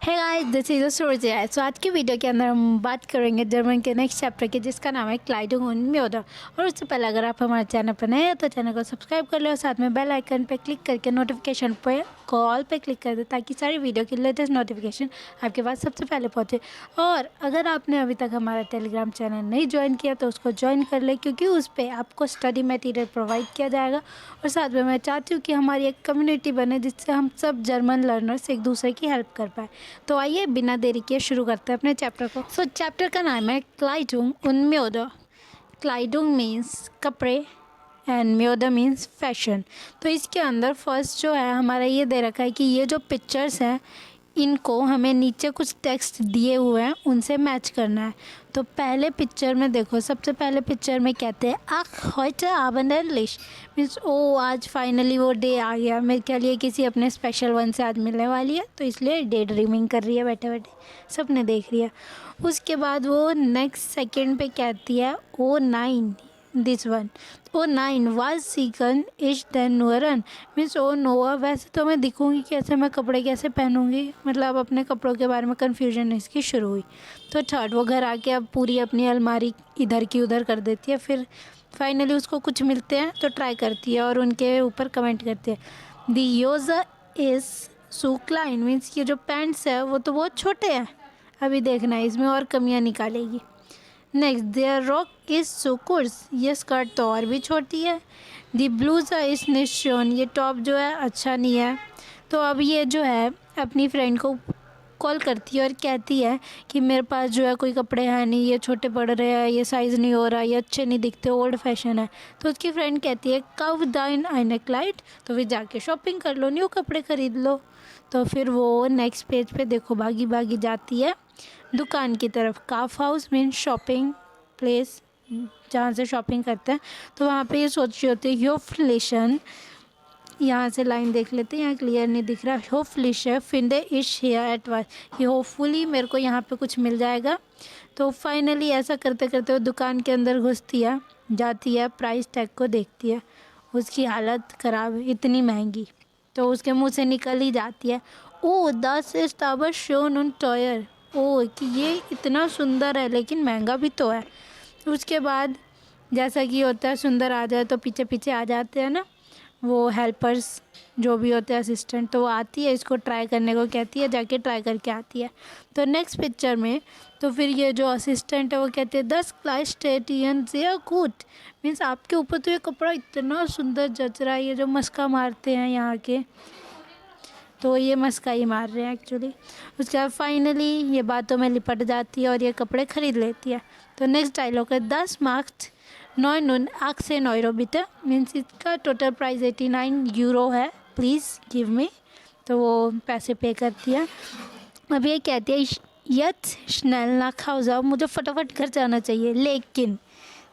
है guys, this is सूरज। सो आज की वीडियो के अंदर हम बात करेंगे जर्मन के नेक्स्ट चैप्टर की, जिसका नाम है क्लाइडिंग उन म्योडर। और उससे पहले अगर आप हमारे चैनल पर नए हैं तो चैनल को सब्सक्राइब कर लो और साथ में बेल आइकन पर क्लिक करके नोटिफिकेशन पर कॉल पे क्लिक कर दे, ताकि सारी वीडियो की लेटेस्ट नोटिफिकेशन आपके पास सबसे पहले पहुँचे। और अगर आपने अभी तक हमारा टेलीग्राम चैनल नहीं ज्वाइन किया तो उसको ज्वाइन कर ले, क्योंकि उस पर आपको स्टडी मटेरियल प्रोवाइड किया जाएगा। और साथ में मैं चाहती हूँ कि हमारी एक कम्युनिटी बने, जिससे हम सब जर्मन लर्नर्स एक दूसरे की हेल्प कर पाए। तो आइए बिना देरी किए शुरू करते हैं अपने चैप्टर को। सो चैप्टर का नाम है क्लाइडुंग उन म्योडर। क्लाइडुंग मीन्स कपड़े एंड म्योडर मीन्स फैशन। तो इसके अंदर फर्स्ट जो है हमारा ये दे रखा है कि ये जो पिक्चर्स हैं इनको हमें नीचे कुछ टेक्स्ट दिए हुए हैं, उनसे मैच करना है। तो पहले पिक्चर में देखो, सबसे पहले पिक्चर में कहते हैं आख heute Abend endlich, मीन्स ओ आज फाइनली वो डे आ गया, मेरे ख्याल ये किसी अपने स्पेशल वन से आज मिलने वाली है, तो इसलिए डे ड्रीमिंग कर रही है बैठे बैठे, सपने देख रही है। उसके बाद वो नेक्स्ट सेकंड पे कहती है ओ 9 दिस वन। ओ 9 वाज सीकन इश देन नूरन, मीन्स ओ नोआ वैसे तो मैं दिखूंगी कैसे, मैं कपड़े कैसे पहनूंगी, मतलब अपने कपड़ों के बारे में कन्फ्यूजन इसकी शुरू हुई। तो थर्ड, वो घर आके अब पूरी अपनी अलमारी इधर की उधर कर देती है, फिर फाइनली उसको कुछ मिलते हैं तो ट्राई करती है और उनके ऊपर कमेंट करती है दी योज़ा इज़ सो क्लाइन, मीन्स ये जो पैंट्स है वो तो बहुत छोटे हैं, अभी देखना है इसमें और कमियाँ निकालेगी। नेक्स्ट, देयर रॉक इज़ सो कोर्स, ये स्कर्ट तो और भी छोटी है। दी ब्लूज़ा इज़ निशोन, ये टॉप जो है अच्छा नहीं है। तो अब ये जो है अपनी फ्रेंड को कॉल करती है और कहती है कि मेरे पास जो है कोई कपड़े हैं नहीं, ये छोटे पड़ रहे हैं, ये साइज़ नहीं हो रहा, ये अच्छे नहीं दिखते, ओल्ड फैशन है। तो उसकी फ्रेंड कहती है कव दाइन आइन क्लाइट, तो फिर जाके शॉपिंग कर लो, न्यू कपड़े ख़रीद लो। तो फिर वो नेक्स्ट पेज पे देखो भागी भागी जाती है दुकान की तरफ। काफ हाउस मीन्स शॉपिंग प्लेस, जहाँ से शॉपिंग करते हैं। तो वहाँ पे ये सोच रही होती है होफलिशन, यहाँ से लाइन देख लेते हैं, यहाँ क्लियर नहीं दिख रहा। होफलिश फिंडे इश हेयर एट वाइस, ये होपफुली मेरे को यहाँ पे कुछ मिल जाएगा। तो फाइनली ऐसा करते करते वो दुकान के अंदर घुसती है, जाती है, प्राइस टैग को देखती है, उसकी हालत ख़राब है, इतनी महंगी। तो उसके मुंह से निकल ही जाती है ओ 10 स्टाबर शोन उन टॉयर, ओ कि ये इतना सुंदर है लेकिन महंगा भी तो है। उसके बाद जैसा कि होता है सुंदर आ जाए तो पीछे पीछे आ जाते हैं ना वो हेल्पर्स जो भी होते हैं असिस्टेंट, तो वो आती है इसको ट्राई करने को कहती है, जाके ट्राई करके आती है। तो नेक्स्ट पिक्चर में तो फिर ये जो असिस्टेंट है वो कहते हैं 10 क्लाइस्टेटियन से गुड, मीन्स आपके ऊपर तो ये कपड़ा इतना सुंदर जच रहा है, ये जो मस्का मारते हैं यहाँ के, तो ये मस्का ही मार रहे हैं एक्चुअली। उसके बाद फाइनली ये बातों में लिपट जाती है और ये कपड़े ख़रीद लेती है। तो नेक्स्ट डायलॉग है 10 मार्क्स 9 आक्से नॉयरो बिटे, मीन्स इसका टोटल प्राइस 89 यूरो है, प्लीज़ गिव मी। तो वो पैसे पे करती है। अब ये कहती है यत स्नेल ना खाओ जाओ, मुझे फटाफट घर जाना चाहिए। लेकिन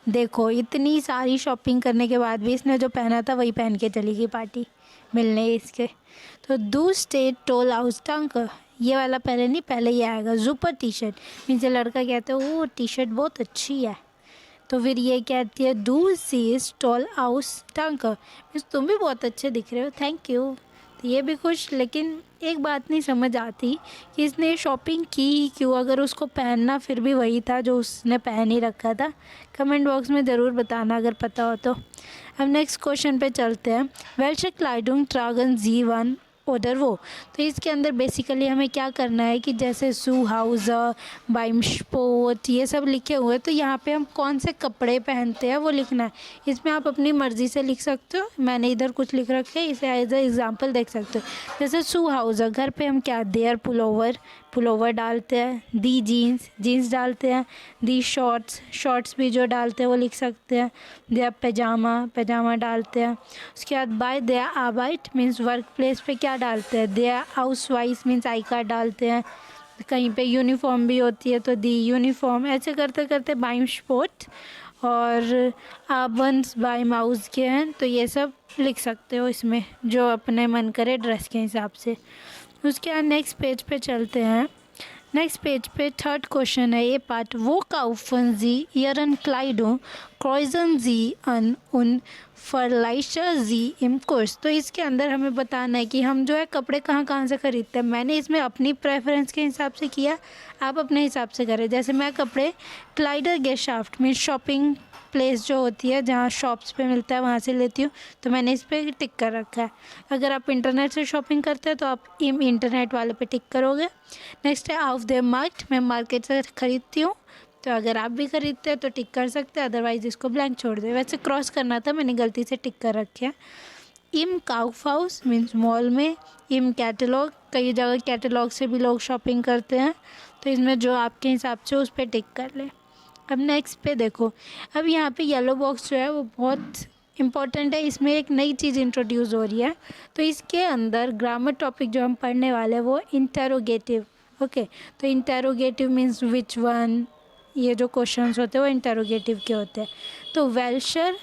देखो इतनी सारी शॉपिंग करने के बाद भी इसने जो पहना था वही पहन के चली गई पार्टी मिलने इसके। तो दू स्टेट टोल हाउस टंक, ये वाला पहले नहीं, पहले ये आएगा जुपर टी शर्ट, मीन्स लड़का कहते हैं वो टी शर्ट बहुत अच्छी है। तो फिर ये कहती है डू सी स्टॉल हाउस टंक, मीन्स तुम भी बहुत अच्छे दिख रहे हो, थैंक यू। तो ये भी खुश, लेकिन एक बात नहीं समझ आती कि इसने शॉपिंग की ही क्यों, अगर उसको पहनना फिर भी वही था जो उसने पहन ही रखा था। कमेंट बॉक्स में ज़रूर बताना अगर पता हो तो। अब नेक्स्ट क्वेश्चन पे चलते हैं। वेल्शे क्लाइडुंग ट्रागन जी1 ऑर्डर वो, तो इसके अंदर बेसिकली हमें क्या करना है कि जैसे सू हाउस बाइम स्पोर्ट ये सब लिखे हुए हैं, तो यहाँ पे हम कौन से कपड़े पहनते हैं वो लिखना है। इसमें आप अपनी मर्ज़ी से लिख सकते हो, मैंने इधर कुछ लिख रखे है, इसे एज ए एग्जाम्पल देख सकते हो। जैसे सू हाउस घर पे हम क्या देयर पुलोवर डालते हैं, दी जीन्स डालते हैं, दी शॉर्ट्स भी जो डालते हैं वो लिख सकते हैं, देयर पैजामा डालते हैं। उसके बाद बाय देयर आर्बाइट मीन्स वर्क प्लेस पे क्या डालते हैं, देयर हाउसवाइफ मीन्स आई कार्ड डालते हैं। कहीं पे यूनिफॉर्म भी होती है तो दी यूनिफॉर्म, ऐसे करते करते बाइम स्पोर्ट और आबन्स बाय माउस के हैं, तो ये सब लिख सकते हो इसमें जो अपने मन करे ड्रेस के हिसाब से। उसके बाद नेक्स्ट पेज पे चलते हैं। नेक्स्ट पेज पे थर्ड क्वेश्चन है ये पार्ट, वो kaufen Sie ihren Kleidung, kreuzen Sie an und vergleichen Sie im Kurs। तो इसके अंदर हमें बताना है कि हम जो है कपड़े कहाँ कहाँ से ख़रीदते हैं। मैंने इसमें अपनी प्रेफरेंस के हिसाब से किया, आप अपने हिसाब से करें। जैसे मैं कपड़े क्लाइडर गेशाफ्ट मीन्स शॉपिंग प्लेस जो होती है जहाँ शॉप्स पे मिलता है वहाँ से लेती हूँ, तो मैंने इस पर टिक कर रखा है। अगर आप इंटरनेट से शॉपिंग करते हैं तो आप इंटरनेट वाले पे टिक करोगे। नेक्स्ट है ऑफ द मार्केट, मैं मार्केट से ख़रीदती हूँ, तो अगर आप भी ख़रीदते हैं तो टिक कर सकते हैं, अदरवाइज़ इसको ब्लैंक छोड़ दे। वैसे क्रॉस करना था, मैंने गलती से टिक कर रखे हैं। इम काउफहाउस मीन्स मॉल में। इम कैटलॉग, कई जगह कैटलॉग से भी लोग शॉपिंग करते हैं, तो इसमें जो आपके हिसाब से उस पर टिक कर ले। अब नेक्स्ट पे देखो, अब यहाँ पे येलो बॉक्स जो है वो बहुत इम्पॉर्टेंट है। इसमें एक नई चीज़ इंट्रोड्यूस हो रही है, तो इसके अंदर ग्रामर टॉपिक जो हम पढ़ने वाले हैं वो इंटेरोगेटिव। ओके, तो इंटेरोगेटिव मीन्स विच वन, ये जो क्वेश्चंस होते हैं वो इंटेरोगेटिव के होते हैं। तो वेल्शर,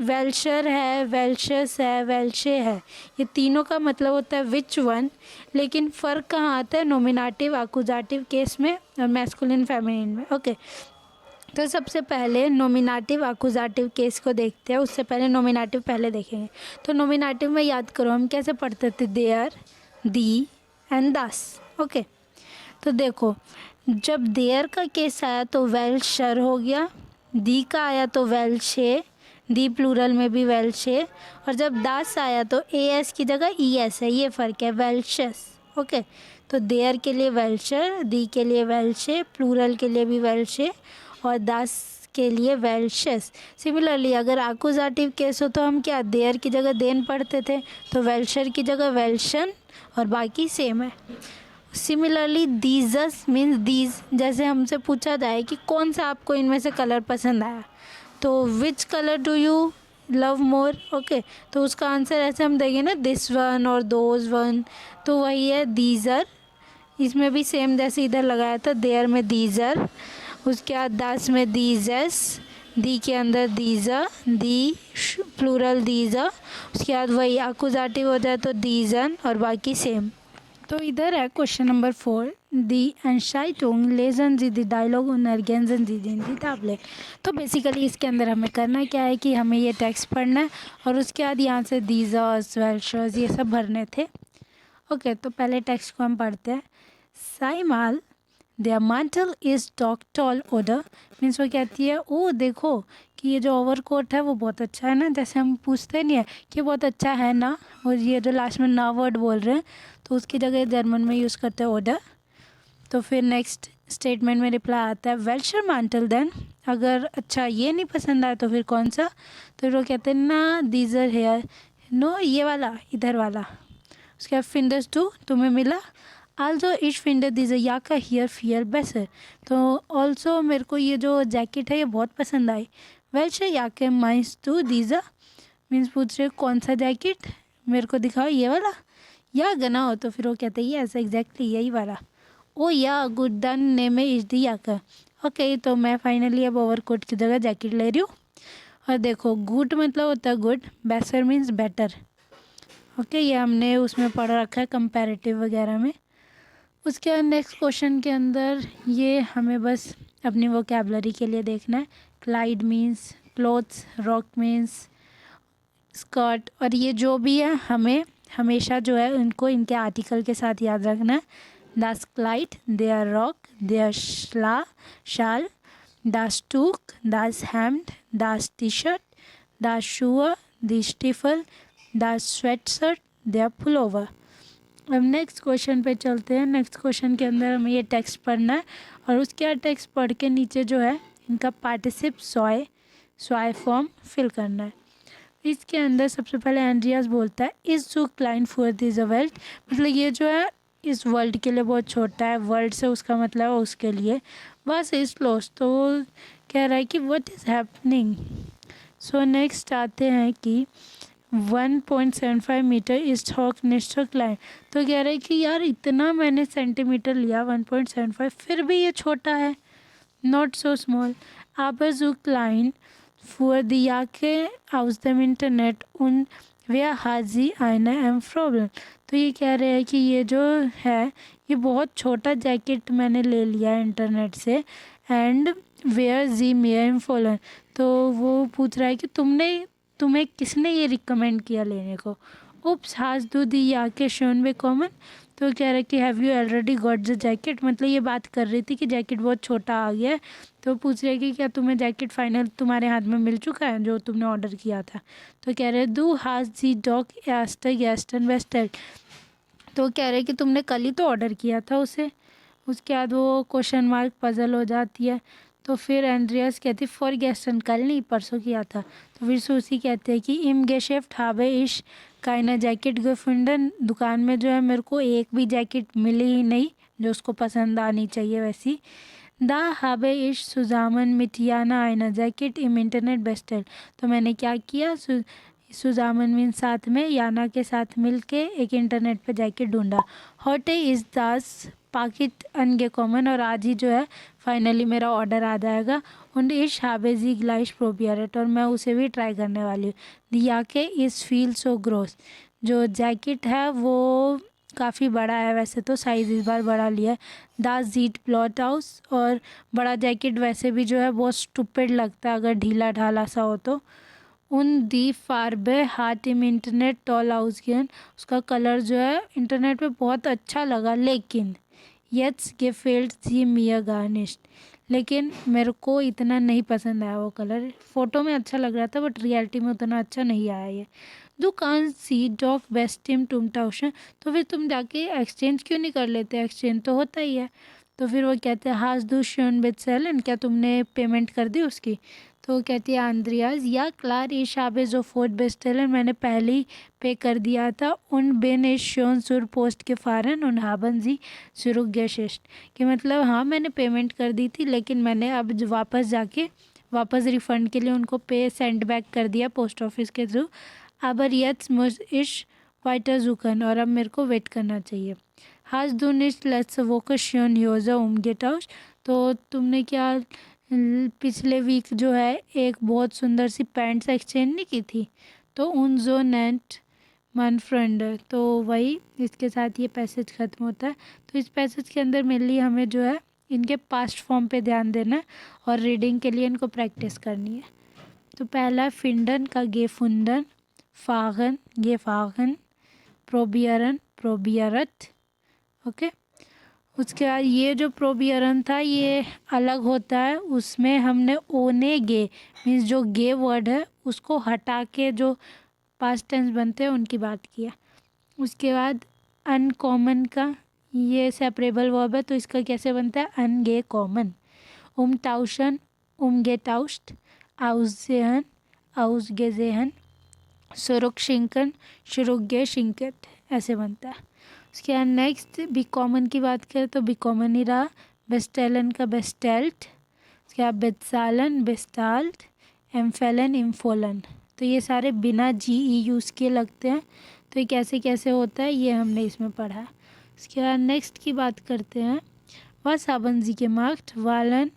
वेल्शर है, वेल्शस है, वेल्शे है, ये तीनों का मतलब होता है विच वन। लेकिन फ़र्क कहाँ आता है, नोमिनेटिव अकुजाटिव केस में और मैस्कुलिन फेमिनिन में। ओके, तो सबसे पहले नोमिनेटिव अकुजाटिव केस को देखते हैं। उससे पहले नोमिनेटिव पहले देखेंगे। तो नोमिनेटिव में याद करो हम कैसे पढ़ते थे, देयर, दी एंड दस। ओके, तो देखो जब देयर का केस आया तो वेल्शर हो गया, दी का आया तो वेल्शे, दी प्लूरल में भी वेल्शे, और जब दास आया तो ए एस की जगह ई एस है, ये फ़र्क है, वेल्शस। ओके, तो देयर के लिए वेल्शर, दी के लिए वेल्शे, प्लूरल के लिए भी वेल्शे और दास के लिए वेल्शस। सिमिलरली अगर आकुजाटिव केस हो तो हम क्या देयर की जगह देन पढ़ते थे, तो वेल्शर की जगह वेल्शन और बाकी सेम है। सिमिलरली दीजस मीन्स दीज, जैसे हमसे पूछा जाए कि कौन सा आपको इनमें से कलर पसंद आया, तो which colour do you love more. Okay, तो उसका आंसर ऐसे हम देंगे ना, दिस वन और दोज वन, तो वही है दीजर। इसमें भी सेम जैसे इधर लगाया था, देयर में दीजर, उसके बाद दास में दीजस, दी के अंदर दीजा, दी प्लूरल दीजा, उसके बाद वही आकुजाटिव हो जाए तो दीजन और बाकी सेम। तो इधर है क्वेश्चन नंबर 4, दी Entscheidung lesen Sie die Dialog und ergänzen Sie den die Table। तो बेसिकली इसके अंदर हमें करना क्या है कि हमें ये टेक्स्ट पढ़ना है और उसके बाद यहाँ से दीजर्स, वेल्शर्स ये सब भरने थे। ओके, तो पहले टेक्स्ट को हम पढ़ते हैं। साइमाल देयर mantle इज़ टॉल ओडर, मीन्स वो कहती है ओ देखो कि ये जो ओवर कोट है वो बहुत अच्छा है ना, जैसे हम पूछते नहीं है कि बहुत अच्छा है ना, और ये जो लास्ट में ना वर्ड बोल रहे हैं तो उसकी जगह जर्मन में यूज़ करते हैं ओडर। तो फिर नेक्स्ट स्टेटमेंट में रिप्लाई आता है वेल्शर mantle देन, अगर अच्छा ये नहीं पसंद आया तो फिर कौन सा, तो वो कहते हैं ना दीजर हेयर, नो ये वाला, इधर वाला। उसके बाद फिंडर्स टू, तुम्हें मिला, आल्सो इच फिंडर दीजर याका हियर फियर बेसर, तो ऑल्सो मेरे को ये जो जैकेट है ये बहुत पसंद आई। वेल्शर याके माइंस टू दीजर, मीन्स पूछ रहे कौन सा जैकेट, मेरे को दिखाओ ये वाला, या गना हो तो फिर वो कहते हैं यस एग्जैक्टली यही वाला। ओ या गुड डन ने में इज दी याका। ओके, तो मैं फाइनली अब ओवरकोट की जगह जैकेट ले रही हूँ। और देखो गुड मतलब होता है गुड, बेसर मीन्स बेटर। ओके, ये हमने उसमें पढ़ रखा है कंपैरेटिव वगैरह में। उसके बाद नेक्स्ट क्वेश्चन के अंदर ये हमें बस अपनी वोकैबुलरी के लिए देखना है। Clyde means clothes, rock means skirt, और ये जो भी है हमें हमेशा जो है उनको इनके आर्टिकल के साथ याद रखना है। Das Kleid, der Rock, der Schal, das Tuch, das Hemd, das T-Shirt, das Schuhe, die Stiefel, das Sweatshirt, der Pullover। अब नेक्स्ट क्वेश्चन पे चलते हैं। नेक्स्ट क्वेश्चन के अंदर हमें ये टेक्स्ट पढ़ना है और उसके बाद टेक्स्ट पढ़ के नीचे जो है इनका पार्टिसिप स्वाय फॉर्म फिल करना है। इसके अंदर सबसे पहले एंड्रियास बोलता है इस जो क्लाइन फॉर दिस वर्ल्ड, मतलब ये जो है इस वर्ल्ड के लिए बहुत छोटा है, वर्ल्ड से उसका मतलब है उसके लिए, बस इस क्लोज, तो कह रहा है कि what is happening. So next आते हैं कि 1.75 मीटर इस हॉक नेस्टर क्लाइन, तो कह रहा है कि यार इतना मैंने सेंटीमीटर लिया 1.75 फिर भी ये छोटा है, not so small. aber so klein für die Jacke aus dem Internet und wer hat sie eine Problem, तो ये कह रहे हैं कि ये जो है ये बहुत छोटा जैकेट मैंने ले लिया है इंटरनेट से, एंड वेयर जी मेयर फॉलन। तो वो पूछ रहा है कि तुम्हें किसने ये रिकमेंड किया लेने को। उप्स हाज दू दी या के शोन वे कॉमन। तो कह रहा है कि have you already got the jacket, मतलब ये बात कर रही थी कि जैकेट बहुत छोटा आ गया है। तो पूछ रहे कि क्या तुम्हें जैकेट फाइनल तुम्हारे हाथ में मिल चुका है जो तुमने ऑर्डर किया था। तो कह रहे दू हाज जी डॉग एस्टर गैस्टन वेस्टर। तो कह रहे कि तुमने कल ही तो ऑर्डर किया था उसे। उसके बाद वो क्वेश्चन मार्क पजल हो जाती है। तो फिर एंड्रियास कहती फॉर गेस्टन, कल नहीं परसों किया था। तो फिर सूसी कहते हैं कि इम गेशेफ्ट हावे इश काइना जैकेट गेफुंडन, दुकान में जो है मेरे को एक भी जैकेट मिली ही नहीं जो उसको पसंद आनी चाहिए वैसी। दा हावे इश सुजामन मिटियाना आइना जैकेट इम इंटरनेट बेस्टल। तो मैंने क्या किया, सुजामन मीन साथ में, याना के साथ मिलके एक इंटरनेट पे जैकेट ढूंढा। हॉटे इज़ दास पाकिट अनगे कॉमन, और आज ही जो है फाइनली मेरा ऑर्डर आ जाएगा। उन इश हाबेजी ग्लाइश प्रोपियरेट, और मैं उसे भी ट्राई करने वाली हूँ। दिया के इस फील सो ग्रोस। जो जैकेट है वो काफ़ी बड़ा है, वैसे तो साइज़ इस बार बड़ा लिया है। दास जीट प्लॉट हाउस, और बड़ा जैकेट वैसे भी जो है बहुत स्टूपिड लगता है अगर ढीला ढाला सा हो तो। उन दी फार्बे हाथ इम इंटरनेट टॉल हाउस गेन, उसका कलर जो है इंटरनेट पे बहुत अच्छा लगा, लेकिन येट्स गेफेल्ड जी मिया गार्निश्ड, लेकिन मेरे को इतना नहीं पसंद आया वो कलर। फ़ोटो में अच्छा लग रहा था बट रियलिटी में उतना अच्छा नहीं आया ये। दुकान सी डॉक बेस्ट टीम टूम टाउशन। तो फिर तुम जाके एक्सचेंज क्यों नहीं कर लेते, एक्सचेंज तो होता ही है। तो फिर वो कहते हैं हाज दू श्योन विद सेलन, क्या तुमने पेमेंट कर दी उसकी। तो कहती है आंद्रियाज या क्लार ई शाबे जो फोर्ट बेस्टेलन, मैंने पहले ही पे कर दिया था। उन बेन इज शोन सुर पोस्ट के फ़ारन उन हाबन जी शुरू गेशिस्ट, कि मतलब हाँ मैंने पेमेंट कर दी थी लेकिन मैंने अब वापस जाके वापस रिफ़ंड के लिए उनको पे सेंड बैक कर दिया पोस्ट ऑफिस के through. aber jetzt muss ich weiter suchen, और अब मेरे को वेट करना चाहिए। Hast du nicht letzte Woche schon Hose umgetauscht? तो तुमने क्या पिछले वीक जो है एक बहुत सुंदर सी पैंट्स एक्सचेंज नहीं की थी। तो उन जो नेट मन फ्रेंड, तो वही इसके साथ ये पैसेज ख़त्म होता है। तो इस पैसेज के अंदर मेनली हमें जो है इनके पास्ट फॉर्म पे ध्यान देना है और रीडिंग के लिए इनको प्रैक्टिस करनी है। तो पहला फिंडन का गेफुंडन, फागन गेफागन, प्रोबियरन प्रोबियरत। ओके, उसके बाद ये जो प्रोबियरन था ये अलग होता है, उसमें हमने ओने गे मीन्स जो गे वर्ड है उसको हटा के जो पास्ट टेंस बनते हैं उनकी बात किया। उसके बाद अनकॉमन का ये सेपरेबल वर्ब है तो इसका कैसे बनता है अनगे कॉमन। टाउशन गे टाउस्ट, आउजेहन आउसगे जेहन, सुरुक शुरुगे शिंकट, ऐसे बनता है। उसके बाद नेक्स्ट बी कॉमन की बात करें तो बी कॉमन ही रहा। बेस्टेलन का बेस्टेल्ट, उसके बाद बेत्सालन बेस्टाल्ट, एम्फेलन इम्फोलन। तो ये सारे बिना जी ई यूज़ के लगते हैं, तो ये कैसे कैसे होता है ये हमने इसमें पढ़ा है। उसके बाद नेक्स्ट की बात करते हैं। Was haben Sie gemacht? Wollen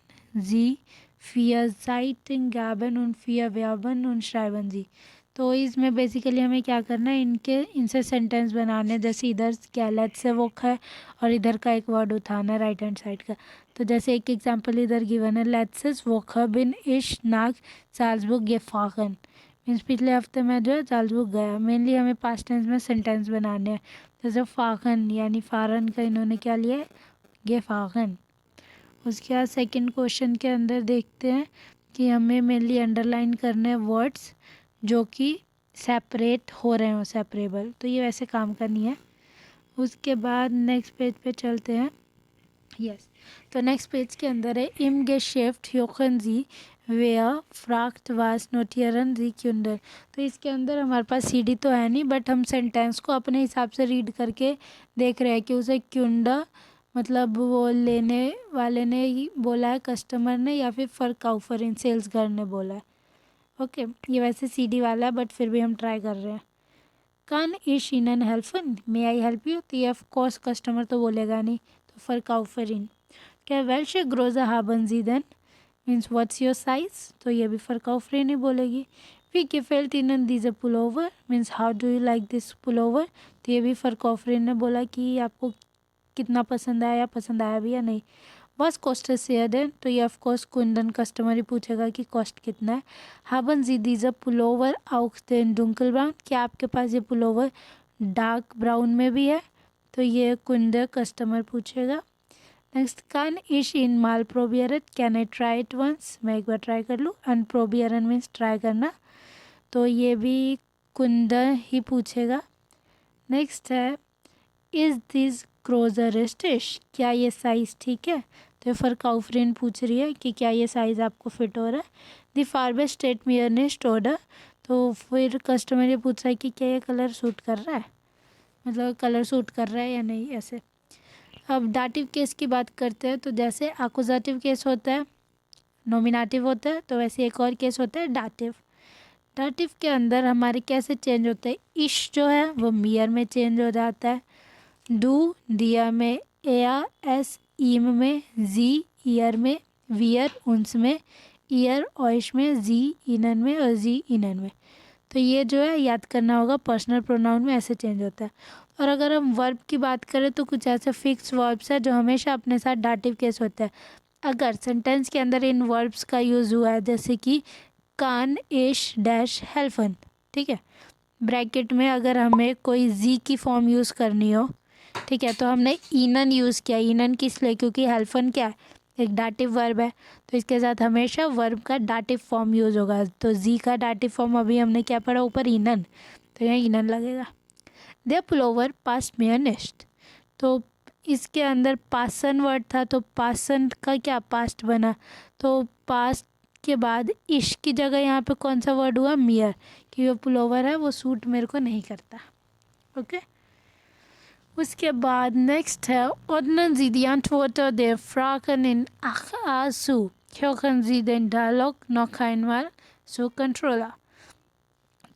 Sie für Seiten gaben und für Verben und schreiben Sie? तो इसमें बेसिकली हमें क्या करना है, इनसे सेंटेंस बनाने, जैसे इधर कैलेट से वो है और इधर का एक वर्ड उठाना है राइट हैंड साइड का। तो जैसे एक एग्जांपल इधर गिवन है, लेट्स वो बिन इश नाग साल्जबुक गेफागन, मीन्स पिछले हफ्ते में जो है साल्जबुक गया। मेनली हमें पास्ट टेंस में सेंटेंस बनाने हैं। जैसे फागन यानी फारन का इन्होंने क्या लिया है गेफागन। उसके बाद सेकंड क्वेश्चन के अंदर देखते हैं कि हमें मेनली अंडरलाइन करने हैं वर्ड्स जो कि सेपरेट हो रहे हो, सेपरेबल, तो ये वैसे काम करनी है। उसके बाद नेक्स्ट पेज पे चलते हैं। यस, तो नेक्स्ट पेज के अंदर है इम गेशेफ्ट ह्योखन जी वेयर फ्राक्ट वास नोटियरन जी क्यूंडर। तो इसके अंदर हमारे पास सीडी तो है नहीं बट हम सेंटेंस को अपने हिसाब से रीड करके देख रहे हैं कि उसे क्यूंडा मतलब वो लेने वाले ने ही बोला है, कस्टमर ने, या फिर फर इन सेल्स घर ने बोला है। ओके, ये वैसे सीडी वाला है बट फिर भी हम ट्राई कर रहे हैं। कान इश इन हेल्पन, मे आई हेल्प यू, तो ये ऑफ कोर्स कस्टमर तो बोलेगा नहीं, तो फर इन। क्या वेल्श ग्रोजा हाबन जी देन मीन्स व्हाट्स योर साइज, तो ये भी फर ही बोलेगी। वी gefällt Ihnen diese Pullover means how do you like this pullover. तो ये भी फरकॉफरिन ने बोला कि आपको कितना पसंद आया भी या नहीं। बस कॉस्टेड शेयर देन, तो ये ऑफकोर्स कुंदन कस्टमर ही पूछेगा कि कॉस्ट कितना है। हाबन जी दीजर पुलोवर आउक्स देन डुंकल ब्राउन, क्या आपके पास ये पुलोवर डार्क ब्राउन में भी है। तो ये कुंदन कस्टमर पूछेगा। नेक्स्ट, कान इश इन माल प्रोबियरन, can I try it once, मैं एक बार ट्राई कर लूँ। अन प्रोबियरन मीन्स ट्राई करना, तो ये भी कुंदन ही पूछेगा। नेक्स्ट है, इज़ दिस क्रोजर स्टिच, क्या ये साइज़ ठीक है। तो फरकाउफरिन पूछ रही है कि क्या ये साइज़ आपको फिट हो रहा है। द फारबेस्ट स्टेट मियरनेस्ट ऑर्डर, तो फिर कस्टमर ये पूछ रहा है कि क्या ये कलर सूट कर रहा है, मतलब कलर सूट कर रहा है या नहीं ऐसे। अब डाटिव केस की बात करते हैं, तो जैसे एक्यूजेटिव केस होता है, नॉमिनेटिव होता है, तो वैसे एक और केस होता है डाटिव। डाटिव के अंदर हमारे कैसे चेंज होते हैं, इश जो है वो मियर में चेंज हो जाता है, डू दिया में, एया एस ईम में, जी ईयर में, वियर उन्स में, ईयर ऑइश में, जी इनन में और जी इनन में। तो ये जो है याद करना होगा, पर्सनल प्रोनाउन में ऐसे चेंज होता है। और अगर हम वर्ब की बात करें तो कुछ ऐसे फिक्स वर्ब्स है जो हमेशा अपने साथ डाटिव केस होता है। अगर सेंटेंस के अंदर इन वर्ब्स का यूज़ हुआ है, जैसे कि कान इश डैश हेल्फन, ठीक है, ब्रैकेट में अगर हमें कोई जी की फॉर्म यूज़ करनी हो, ठीक है, तो हमने इनन यूज़ किया। इनन किस लिए, क्योंकि हेल्फन क्या है, एक डाटिव वर्ब है, तो इसके साथ हमेशा वर्ब का डाटिव फॉर्म यूज़ होगा। तो जी का डाटिव फॉर्म अभी हमने क्या पढ़ा ऊपर, इनन, तो यहाँ इनन लगेगा। दे पुलोवर पास्ट मेयर नेस्ट, तो इसके अंदर पासन वर्ड था, तो पासन का क्या पास्ट बना, तो पास्ट के बाद इश की जगह यहाँ पे कौन सा वर्ड हुआ, मियर, कि वो पुलोवर है वो सूट मेरे को नहीं करता। ओके, उसके बाद नेक्स्ट है, ordnen Sie die Antworten der Fragen in A zu, hören Sie den Dialog noch einmal zu Controller।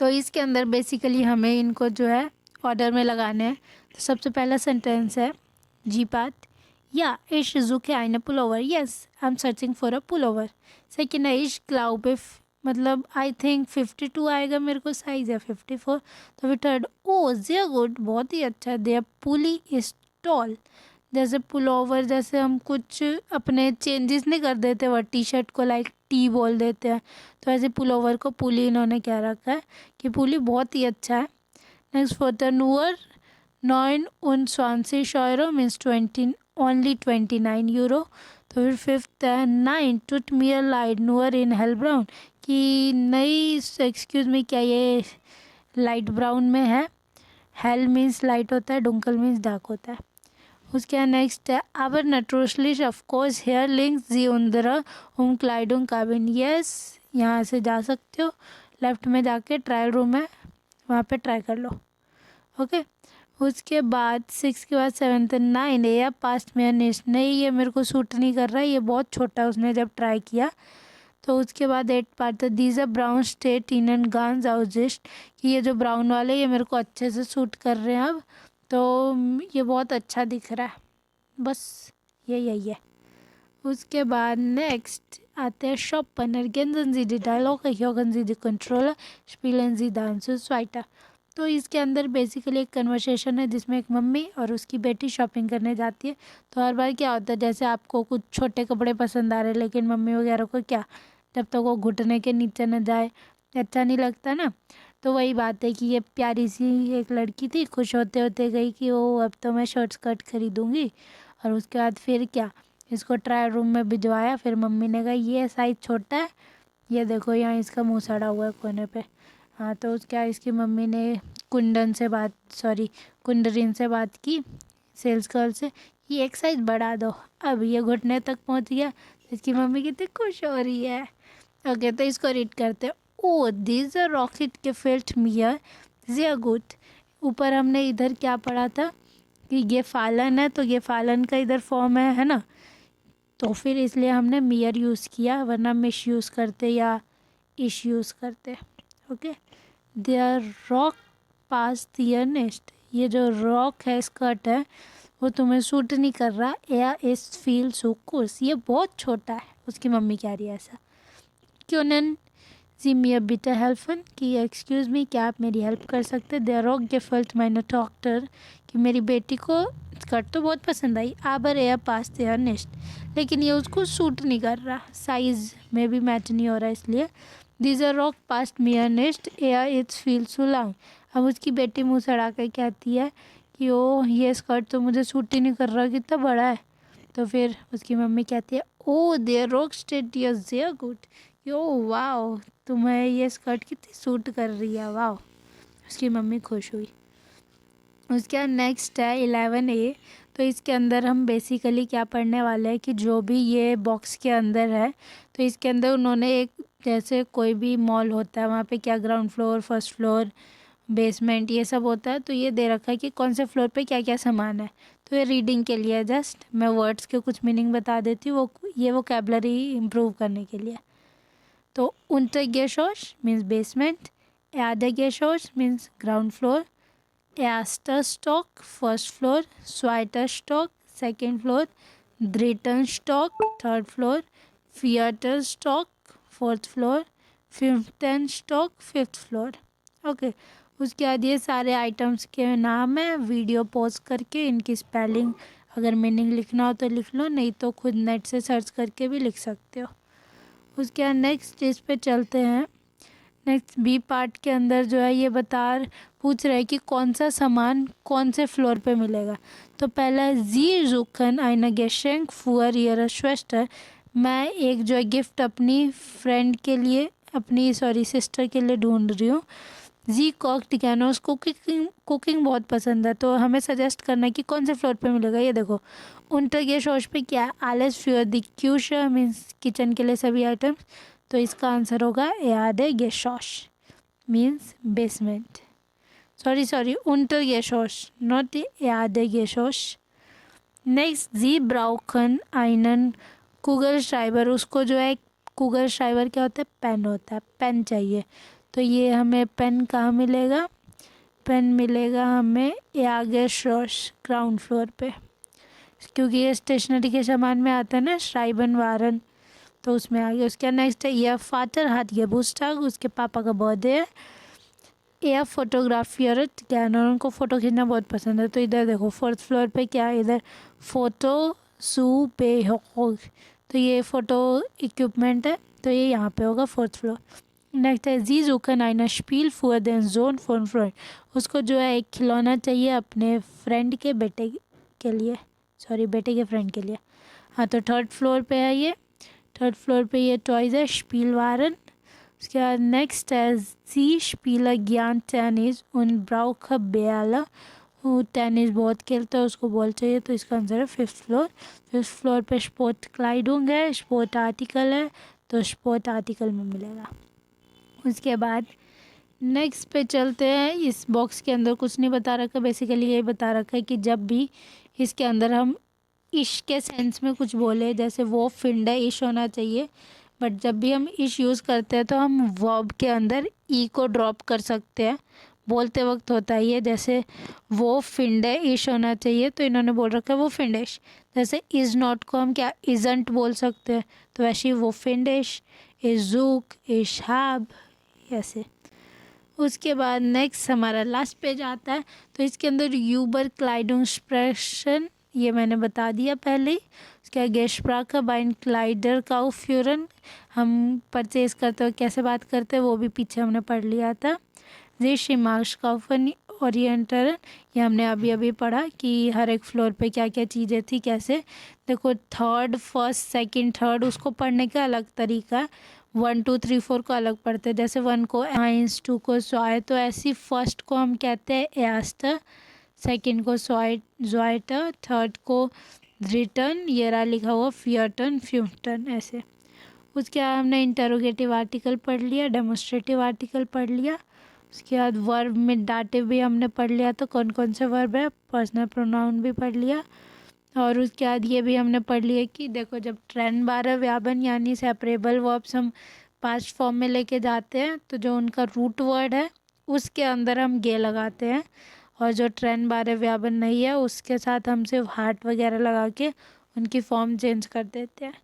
तो इसके अंदर बेसिकली हमें इनको जो है ऑर्डर में लगाने हैं। तो सबसे पहला सेंटेंस है जी पात, या ich suche eine Pullover, yes I'm searching for a pullover। Second है ich glaube, मतलब आई थिंक 52 आएगा मेरे को साइज़, है 54। तो फिर थर्ड, ओ sehr गुड, बहुत ही अच्छा। देयर पुली इज टॉल, जैसे पुलोवर, जैसे हम कुछ अपने चेंजेस नहीं कर देते वो टी शर्ट को लाइक टी बोल देते हैं, तो ऐसे पुलोवर को पुली इन्होंने क्या रखा है कि पुली बहुत ही अच्छा है। नेक्स्ट फोर्थ, नूअर 29 मीन्स 20 ओनली 29 यूरो। तो फिर फिफ्थ है, 9 टुट मियर लाइट नूअर इन हेल ब्राउन, कि नई, एक्सक्यूज़ मी, क्या ये लाइट ब्राउन में है। हेल मीन्स लाइट होता है, डुंकल मीन्स डार्क होता है। उसके नेक्स्ट है, आवर नट्रोशलिश ऑफकोर्स हेयर लिंक्स जी उंदरा होम क्लाइडों काबिन, यस यहाँ से जा सकते हो, लेफ्ट में जाके ट्रायल रूम है वहाँ पे ट्राई कर लो। ओके, उसके बाद 6 के बाद 7 9 है, या पास्ट में नेस्ट, नहीं ये मेरे को सूट नहीं कर रहा है, ये बहुत छोटा है उसने जब ट्राई किया। तो उसके बाद 8 पार्ट, दीज अ ब्राउन स्टेट इन एंड गान्स आउजिस्ट, कि ये जो ब्राउन वाले ये मेरे को अच्छे से सूट कर रहे हैं अब, तो ये बहुत अच्छा दिख रहा है, बस ये यही है। उसके बाद नेक्स्ट आते हैं शॉप पनर गेंजन जी डी डायलॉग ह्योगन जी डी कंट्रोलर स्पीलन जी डांस स्वाइटा। तो इसके अंदर बेसिकली एक कन्वर्सेशन है जिसमें एक मम्मी और उसकी बेटी शॉपिंग करने जाती है। तो हर बार क्या होता है, जैसे आपको कुछ छोटे कपड़े पसंद आ रहे हैं लेकिन मम्मी वगैरह को क्या, जब तक वो घुटने के नीचे न जाए अच्छा नहीं लगता ना। तो वही बात है कि ये प्यारी सी एक लड़की थी, खुश होते होते गई कि वो अब तो मैं शर्ट स्कर्ट खरीदूँगी। और उसके बाद फिर क्या, इसको ट्रायल रूम में भिजवाया, फिर मम्मी ने कहा ये साइज़ छोटा है, ये देखो यहाँ इसका मुंह सड़ा हुआ है कोने पे। हाँ, तो क्या इसकी मम्मी ने कुंडरीन से बात की, सेल्स गर्ल से, कि एक साइज़ बढ़ा दो। अब ये घुटने तक पहुँच गया, इसकी मम्मी कितनी खुश हो रही है। ओके, तो इसको रीड करते हैं। ओ दिस अ रॉकेट के फेल्ट मियर जिया गुड। ऊपर हमने इधर क्या पढ़ा था कि ये फालन है, तो ये फालन का इधर फॉर्म है ना, तो फिर इसलिए हमने मियर यूज़ किया, वरना मिश यूज़ करते या इश यूज़ करते। ओके, देयर रॉक पास दियर नेस्ट, ये जो रॉक है स्कर्ट है वो तुम्हें सूट नहीं कर रहा, एयर इज फील सो कोर्स, ये बहुत छोटा है। उसकी मम्मी कह रही है ऐसा। क्योंन जी mir bitte helfen कि एक्सक्यूज़ मी क्या आप मेरी हेल्प कर सकते। Der Rock gefällt meiner Tochter कि मेरी बेटी को स्कर्ट तो बहुत पसंद आई, aber er passt ihr nicht लेकिन ये उसको सूट नहीं कर रहा, साइज़ में भी मैच नहीं हो रहा इसलिए। Dieser Rock passt mir nicht, er ist viel zu lang। अब उसकी बेटी मुँह सड़ा कर कहती है कि ओ ये स्कर्ट तो मुझे सूट ही नहीं कर रहा, कितना बड़ा है। तो फिर उसकी मम्मी कहती है ओ der Rock steht dir sehr gut। यो वाओ, तुम्हें ये स्कर्ट कितनी सूट कर रही है, वाओ। उसकी मम्मी खुश हुई। उसके बाद नेक्स्ट है 11A। तो इसके अंदर हम बेसिकली क्या पढ़ने वाले हैं कि जो भी ये बॉक्स के अंदर है, तो इसके अंदर उन्होंने एक जैसे कोई भी मॉल होता है वहाँ पे क्या ground floor, first floor, basement ये सब होता है, तो ये दे रखा है कि कौन से फ्लोर पे क्या क्या सामान है। तो ये रीडिंग के लिए जस्ट मैं वर्ड्स के कुछ मीनिंग बता देती हूँ, वो ये वोकैबुलरी इम्प्रूव करने के लिए। तो Untergeschoss means basement, Erdgeschoss means ground floor, erster Stock first floor, zweiter Stock second floor, dritten Stock third floor, vierter Stock fourth floor, fiften Stock fifth floor। Okay, उसके बाद ये सारे आइटम्स के नाम है। वीडियो पॉज करके इनकी spelling अगर मीनिंग लिखना हो तो लिख लो, नहीं तो खुद नेट से सर्च करके भी लिख सकते हो। उसके बाद नेक्स्ट इस पे चलते हैं। नेक्स्ट बी पार्ट के अंदर जो है ये पूछ रहा है कि कौन सा सामान कौन से फ्लोर पे मिलेगा। तो पहला है जी जुखन आइना गेशेंक फुअर ईयर श्वेस्टर। मैं एक जो है गिफ्ट अपनी फ्रेंड के लिए, अपनी सिस्टर के लिए ढूंढ रही हूँ। जी कॉक टिकानो, उसको कुकिंग बहुत पसंद है, तो हमें सजेस्ट करना है कि कौन से फ्लोर पे मिलेगा। ये देखो Untergeschoss पे क्या है, alles für die Küche means kitchen के लिए सभी आइटम्स। तो इसका आंसर होगा Erdgeschoss means basement. Sorry Untergeschoss not Erdgeschoss। Next जी ब्राउकन आइनन Kugelschreiber, उसको जो है Kugelschreiber क्या होता है, पेन होता है, पेन चाहिए। तो ये हमें पेन कहाँ मिलेगा, पेन मिलेगा हमें Erdgeschoss ग्राउंड फ्लोर पे, क्योंकि ये स्टेशनरी के सामान में आता है ना, श्राइबन वारन, तो उसमें आ गया। उसके नेक्स्ट है यह फादर हाथ ये बुस्टाग, उसके पापा का बर्थडे है। यह फोटोग्राफियर ज्ञान, और उनको फ़ोटो खींचना बहुत पसंद है। तो इधर देखो फोर्थ फ्लोर पे क्या है, इधर फ़ोटो सू पे हो, तो ये फ़ोटो इक्विपमेंट है, तो ये यहाँ पे होगा फोर्थ फ्लोर। नेक्स्ट है जी जुकन आइना स्पील फुअर देन जोन फोन फ्रेंड, उसको जो है एक खिलौना चाहिए अपने फ्रेंड के बेटे के लिए, बेटे के फ्रेंड के लिए। हाँ, तो थर्ड फ्लोर पे है ये, थर्ड फ्लोर पे ये टॉयज़ है स्पील वारन। उसके बाद नेक्स्ट है जी स्पीला ज्ञान टेनिस उन ब्राउक बेला, वो टेनिस बहुत खेलता है, उसको बॉल चाहिए, तो इसका आंसर है फिफ्थ फ्लोर। फिफ्थ फ्लोर पे स्पोर्ट क्लाइडिंग है, स्पोर्ट आर्टिकल है, तो स्पोर्ट आर्टिकल में मिलेगा। उसके बाद नेक्स्ट पे चलते हैं। इस बॉक्स के अंदर कुछ नहीं बता रखा, बेसिकली ये बता रखा है कि जब भी इसके अंदर हम इश के सेंस में कुछ बोले, जैसे वो फिंड है, इश होना चाहिए, बट जब भी हम इश यूज़ करते हैं तो हम वर्ब के अंदर ई को ड्रॉप कर सकते हैं। बोलते वक्त होता है ये, जैसे वो फिंड है, इश होना चाहिए, तो इन्होंने बोल रखा है वो फिंडिश। जैसे इज़ नॉट को हम क्या इज़ंट बोल सकते हैं, तो वैसे ही वो फिंडिश, इज़ूक, इशहाब, ऐसे। उसके बाद नेक्स्ट हमारा लास्ट पेज आता है। तो इसके अंदर यूबर क्लाइडिंग एक्सप्रेशन, ये मैंने बता दिया पहले ही। उसके बाद गेशप्राका बाइन क्लाइडर काउफ्यूरन, हम परचेज़ करते हो कैसे बात करते हैं वो भी पीछे हमने पढ़ लिया था। रिशिमाश काउफन ओरिएंटर, ये हमने अभी अभी पढ़ा कि हर एक फ्लोर पे क्या क्या चीज़ें थी कैसे। देखो थर्ड, फर्स्ट, सेकंड, थर्ड, उसको पढ़ने का अलग तरीका, 1 2 3 4 को अलग पढ़ते हैं। जैसे 1 को आइंस, 2 को स्वाय, तो ऐसी फर्स्ट को हम कहते हैं एस्टर, सेकंड को ज्वाइटर, थर्ड को रिटर्न, ये रहा लिखा हुआ फियटन, फ्यूटन, ऐसे। उसके बाद हमने इंटरोगेटिव आर्टिकल पढ़ लिया, डेमोस्ट्रेटिव आर्टिकल पढ़ लिया। उसके बाद वर्ब में डाटिव भी हमने पढ़ लिया, तो कौन कौन से वर्ब है, पर्सनल प्रोनाउन भी पढ़ लिया। और उसके बाद ये भी हमने पढ़ लिया कि देखो जब ट्रेन बारह व्यापन यानी सेपरेबल वर्ब्स हम पास्ट फॉर्म में लेके जाते हैं, तो जो उनका रूट वर्ड है उसके अंदर हम गे लगाते हैं, और जो ट्रेन बारह व्यापन नहीं है उसके साथ हम सिर्फ हार्ट वगैरह लगा के उनकी फॉर्म चेंज कर देते हैं।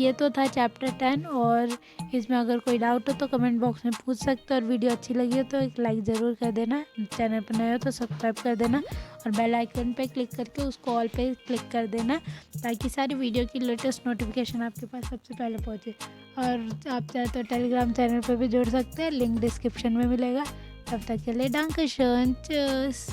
ये तो था चैप्टर 10 और इसमें अगर कोई डाउट हो तो कमेंट बॉक्स में पूछ सकते हो और वीडियो अच्छी लगी हो तो एक लाइक ज़रूर कर देना, चैनल पर नए हो तो सब्सक्राइब कर देना और बेल आइकन पे क्लिक करके उसको ऑल पे क्लिक कर देना ताकि सारी वीडियो की लेटेस्ट नोटिफिकेशन आपके पास सबसे पहले पहुँचे। और आप चाहे तो टेलीग्राम चैनल पर भी जुड़ सकते हैं, लिंक डिस्क्रिप्शन में मिलेगा। तब तक के लिए डंकेशन, चीयर्स।